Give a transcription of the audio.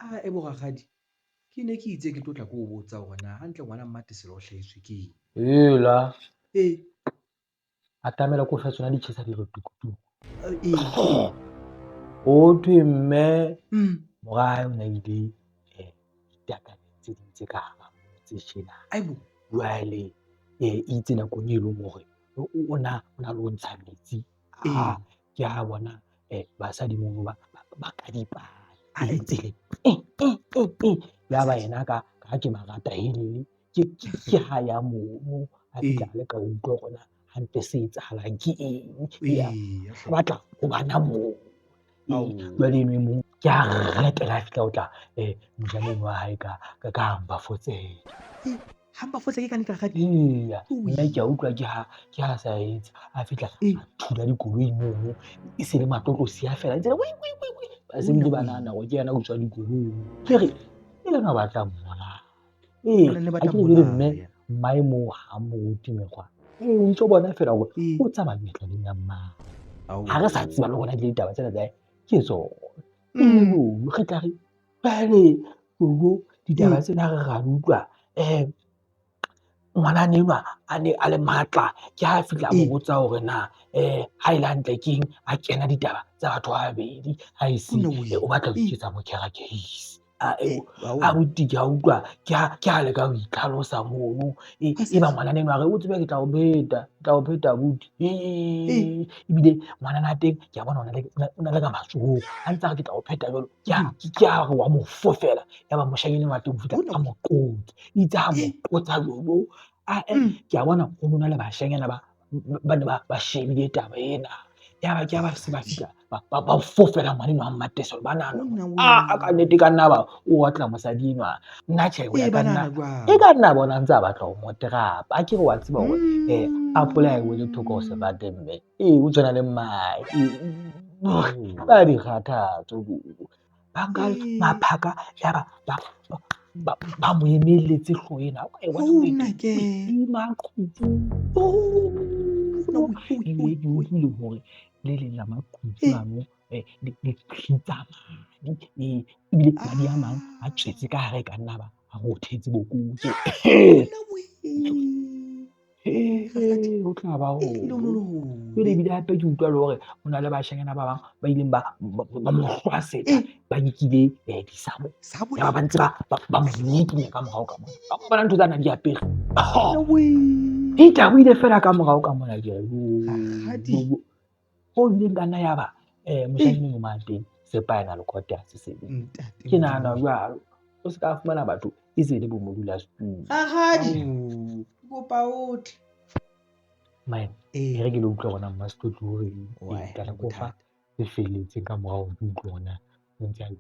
Bo rakgadi ke ne ke itse ke tlotla ke o botsa hore na hantle ngwana Mmatisela o hlahiswe ke eng? Hela Ee, a tamela ko fa tsona di tshesa di re tukutuku. ke eng? Ho thwe mme morae o na ile ditakane tse ding tse ka hara tse tjena. Aibo, Jwale itse nakong e leng hore o na le ho ntsha metsi. ee, Ke ha bona basadi mono ba ka dipale ae, ntse ya ba yena ka ha ke marata helele ke ha ya mono a fihla ee, le ka utlwa hore na hantle se etsahalang ke eng. Ya ee, a batla ho bana moo. ao, Jwale eno e mong ke a retela a fihla ho tla mojaneng wa hae ka hamba fotsela. ha mpa fotse ke ka nnete rakgadi? Eya, Ui, nna ke a utlwa ke ha sa etse a fihla ee, a thula dikoloi mono e se le matlotlo siya fela ntse wei ba se bile ba nahana hore ke yena o tswa dikoloi. Ke re e leng a batla mmona. a ne Ha batla ke re jwale mme mmolaya. mmae moo ha motho mekgwa o ntso bona fela hore Ee, o tsamaya mehloding ya mmae. ao, Ha re sa tseba le rona ditaba tsena tsa hae ke tsona. Re tla re jwale ditaba tsena re ra di utlwa ngwanana enwa a ne a le matla ke ha a fihla a mo botsa hore na ha e le hantle keng a kena ditaba tsa batho ba babedi ha e se o batla ho iketsa mokerakeisi. Abuti ke a utlwa ke ha leka ho itlhalosa mono e ba ngwanana enwa a re o tsebe ke tla o pheta abuti. Ebile ngwanana a teng ke a bona o na le ka matsohong a ntse a re ke tla o pheta jwalo ke ha re wa mo fofela ya ba moshanyana wa teng ho fihla a mo qotsa itse ha mo qotsa jwalo ke a bona ho na le bashanyana ba ne ba shebile taba ena ya ba se ba fihla ba fofela ngwaneno wa Mmatesele ba nahana ka nnete ka nna ba o otla mosadi enwa. Nna tjhe ho ya ka nna e ka nna bona ntse a batla ho mo terapa akere wa tseba hore apole ha e wele thoko ho sefate mme o tshwana le mmae ba di kgathatso ba nka maphaka ya ba mo emelletse hlooho ena o ka e bona o tima qhubu ke utlwile hore le leng la maqhubu ano le qhitsa madi ebile madi a mang a tswetse ka hare ka nna ba a rothetse bokotsi. Ho tla ba holo jwale ebile hape ke utlwa le hore ho na le bashanyana ba bang ba ileng ba mo hlwasetsa ba nkile disabo ya ba ntse ba mo nyekinya ka morao ka mona ka bona ntho tsana di apere di tabohile fela ka morao ka mona ke ho ileng ka nna ya ba moshanyana o mang teng sepaena le kota se sebeng ke nahana jwalo o se ka fumana batho e se le bo modulasetulo kopa otle maena e re ke lo utlwa hona mmasetlotlo hore ka la kofa e felletseng ka morao ke utlwa hona o ntse a